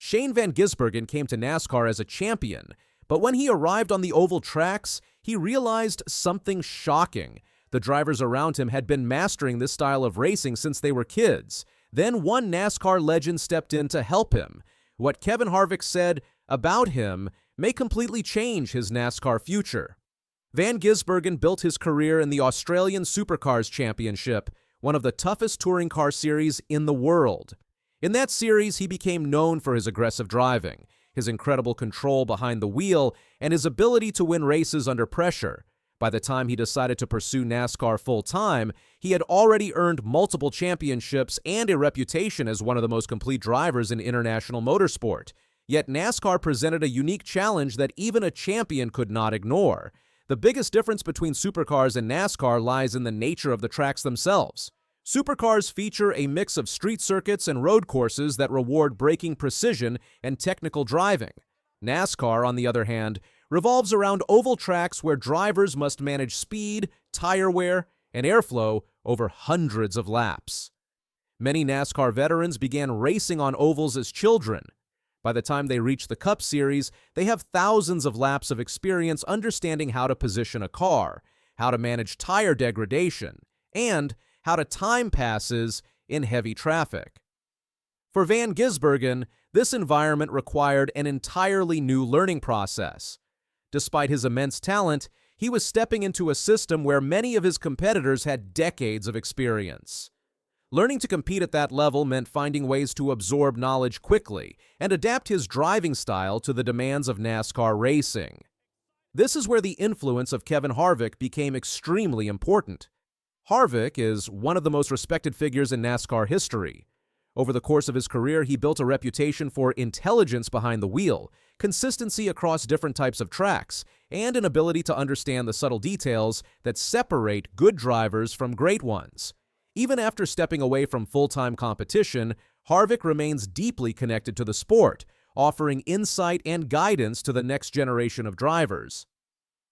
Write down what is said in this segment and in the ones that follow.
Shane Van Gisbergen came to NASCAR as a champion, but when he arrived on the oval tracks, he realized something shocking. The drivers around him had been mastering this style of racing since they were kids. Then one NASCAR legend stepped in to help him. What Kevin Harvick said about him may completely change his NASCAR future. Van Gisbergen built his career in the Australian Supercars Championship, one of the toughest touring car series in the world. In that series, he became known for his aggressive driving, his incredible control behind the wheel, and his ability to win races under pressure. By the time he decided to pursue NASCAR full-time, he had already earned multiple championships and a reputation as one of the most complete drivers in international motorsport. Yet NASCAR presented a unique challenge that even a champion could not ignore. The biggest difference between supercars and NASCAR lies in the nature of the tracks themselves. Supercars feature a mix of street circuits and road courses that reward braking precision and technical driving. NASCAR, on the other hand, revolves around oval tracks where drivers must manage speed, tire wear, and airflow over hundreds of laps. Many NASCAR veterans began racing on ovals as children. By the time they reach the Cup Series, they have thousands of laps of experience understanding how to position a car, how to manage tire degradation, and how to time passes in heavy traffic. For Van Gisbergen, this environment required an entirely new learning process. Despite his immense talent, he was stepping into a system where many of his competitors had decades of experience. Learning to compete at that level meant finding ways to absorb knowledge quickly and adapt his driving style to the demands of NASCAR racing. This is where the influence of Kevin Harvick became extremely important. Harvick is one of the most respected figures in NASCAR history. Over the course of his career, he built a reputation for intelligence behind the wheel, consistency across different types of tracks, and an ability to understand the subtle details that separate good drivers from great ones. Even after stepping away from full-time competition, Harvick remains deeply connected to the sport, offering insight and guidance to the next generation of drivers.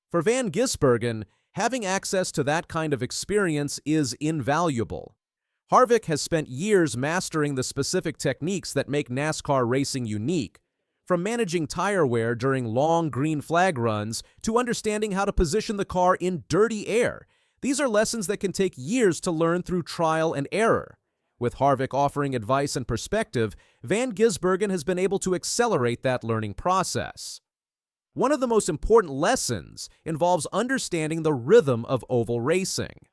For Van Gisbergen, having access to that kind of experience is invaluable. Harvick has spent years mastering the specific techniques that make NASCAR racing unique, from managing tire wear during long green flag runs to understanding how to position the car in dirty air. These are lessons that can take years to learn through trial and error. With Harvick offering advice and perspective, Van Gisbergen has been able to accelerate that learning process. One of the most important lessons involves understanding the rhythm of oval racing.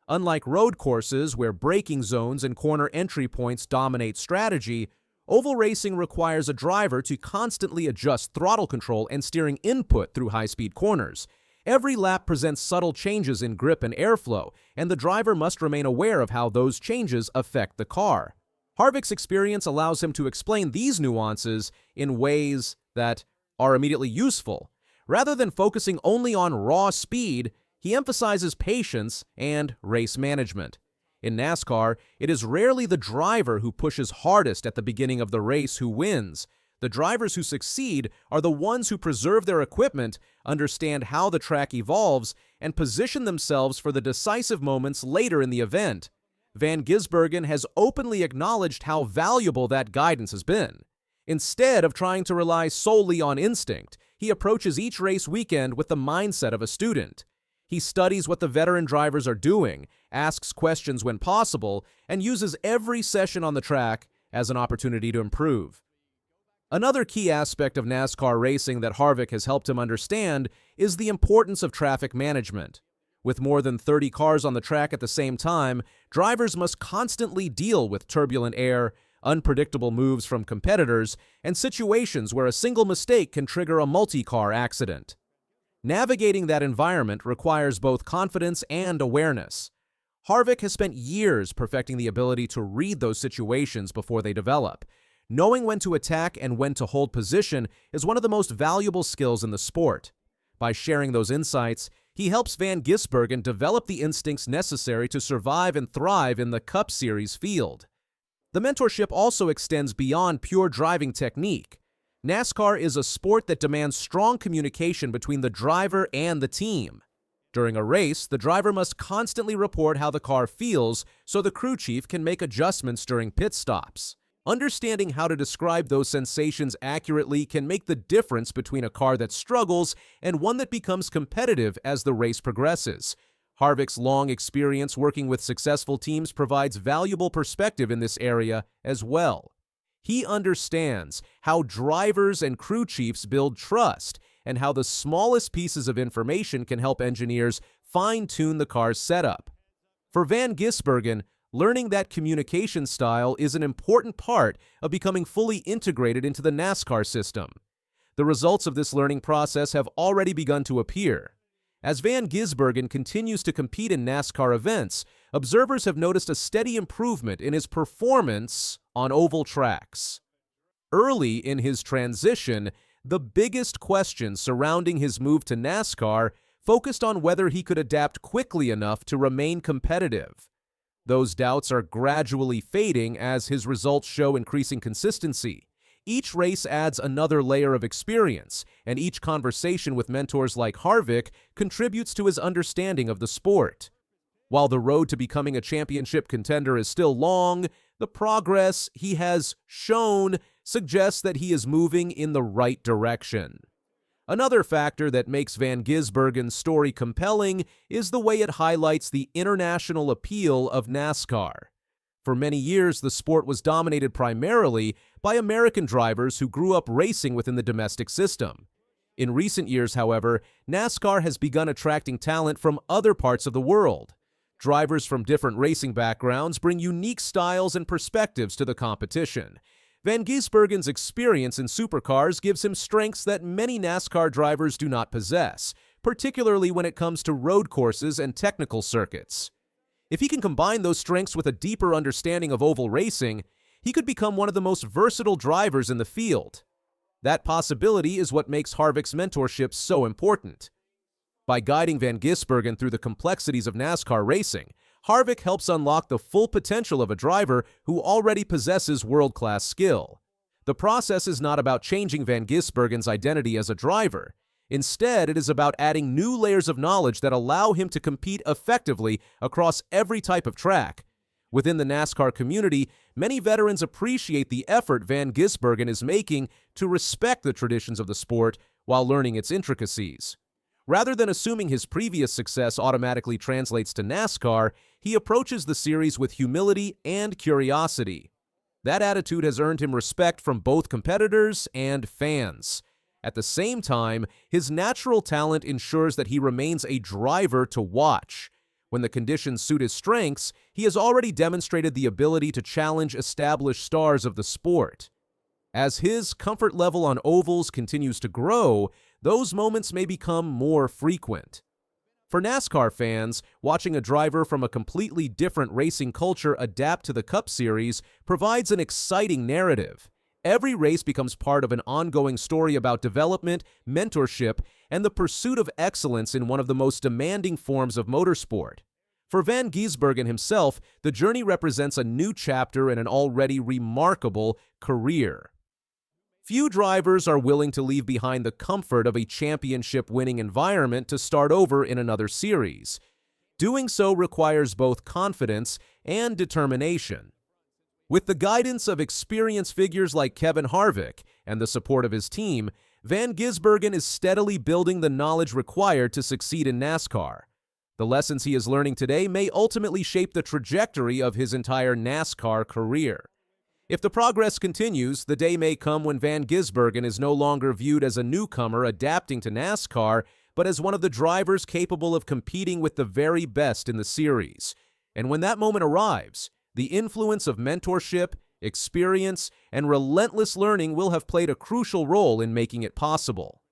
Unlike road courses where braking zones and corner entry points dominate strategy, oval racing requires a driver to constantly adjust throttle control and steering input through high-speed corners. Every lap presents subtle changes in grip and airflow, and the driver must remain aware of how those changes affect the car. Harvick's experience allows him to explain these nuances in ways that are immediately useful. Rather than focusing only on raw speed, he emphasizes patience and race management. In NASCAR, it is rarely the driver who pushes hardest at the beginning of the race who wins. The drivers who succeed are the ones who preserve their equipment, understand how the track evolves, and position themselves for the decisive moments later in the event. Van Gisbergen has openly acknowledged how valuable that guidance has been. Instead of trying to rely solely on instinct, he approaches each race weekend with the mindset of a student. He studies what the veteran drivers are doing, asks questions when possible, and uses every session on the track as an opportunity to improve. Another key aspect of NASCAR racing that Harvick has helped him understand is the importance of traffic management. With more than 30 cars on the track at the same time, drivers must constantly deal with turbulent air, unpredictable moves from competitors, and situations where a single mistake can trigger a multi-car accident. Navigating that environment requires both confidence and awareness. Harvick has spent years perfecting the ability to read those situations before they develop. Knowing when to attack and when to hold position is one of the most valuable skills in the sport. By sharing those insights, he helps Van Gisbergen develop the instincts necessary to survive and thrive in the Cup Series field. The mentorship also extends beyond pure driving technique. NASCAR is a sport that demands strong communication between the driver and the team. During a race, the driver must constantly report how the car feels so the crew chief can make adjustments during pit stops. Understanding how to describe those sensations accurately can make the difference between a car that struggles and one that becomes competitive as the race progresses. Harvick's long experience working with successful teams provides valuable perspective in this area as well. He understands how drivers and crew chiefs build trust and how the smallest pieces of information can help engineers fine-tune the car's setup. For Van Gisbergen, learning that communication style is an important part of becoming fully integrated into the NASCAR system. The results of this learning process have already begun to appear. As Van Gisbergen continues to compete in NASCAR events, observers have noticed a steady improvement in his performance on oval tracks. Early in his transition, the biggest question surrounding his move to NASCAR focused on whether he could adapt quickly enough to remain competitive. Those doubts are gradually fading as his results show increasing consistency. Each race adds another layer of experience, and each conversation with mentors like Harvick contributes to his understanding of the sport. While the road to becoming a championship contender is still long, the progress he has shown suggests that he is moving in the right direction. Another factor that makes Van Gisbergen's story compelling is the way it highlights the international appeal of NASCAR. For many years, the sport was dominated primarily by American drivers who grew up racing within the domestic system. In recent years, however, NASCAR has begun attracting talent from other parts of the world. Drivers from different racing backgrounds bring unique styles and perspectives to the competition. Van Gisbergen's experience in supercars gives him strengths that many NASCAR drivers do not possess, particularly when it comes to road courses and technical circuits. If he can combine those strengths with a deeper understanding of oval racing, he could become one of the most versatile drivers in the field. That possibility is what makes Harvick's mentorship so important. By guiding Van Gisbergen through the complexities of NASCAR racing, Harvick helps unlock the full potential of a driver who already possesses world-class skill. The process is not about changing Van Gisbergen's identity as a driver. Instead, it is about adding new layers of knowledge that allow him to compete effectively across every type of track. Within the NASCAR community, many veterans appreciate the effort Van Gisbergen is making to respect the traditions of the sport while learning its intricacies. Rather than assuming his previous success automatically translates to NASCAR, he approaches the series with humility and curiosity. That attitude has earned him respect from both competitors and fans. At the same time, his natural talent ensures that he remains a driver to watch. When the conditions suit his strengths, he has already demonstrated the ability to challenge established stars of the sport. As his comfort level on ovals continues to grow, those moments may become more frequent. For NASCAR fans, watching a driver from a completely different racing culture adapt to the Cup Series provides an exciting narrative. Every race becomes part of an ongoing story about development, mentorship, and the pursuit of excellence in one of the most demanding forms of motorsport. For Van Gisbergen himself, the journey represents a new chapter in an already remarkable career. Few drivers are willing to leave behind the comfort of a championship-winning environment to start over in another series. Doing so requires both confidence and determination. With the guidance of experienced figures like Kevin Harvick and the support of his team, Van Gisbergen is steadily building the knowledge required to succeed in NASCAR. The lessons he is learning today may ultimately shape the trajectory of his entire NASCAR career. If the progress continues, the day may come when Van Gisbergen is no longer viewed as a newcomer adapting to NASCAR, but as one of the drivers capable of competing with the very best in the series. And when that moment arrives, the influence of mentorship, experience, and relentless learning will have played a crucial role in making it possible.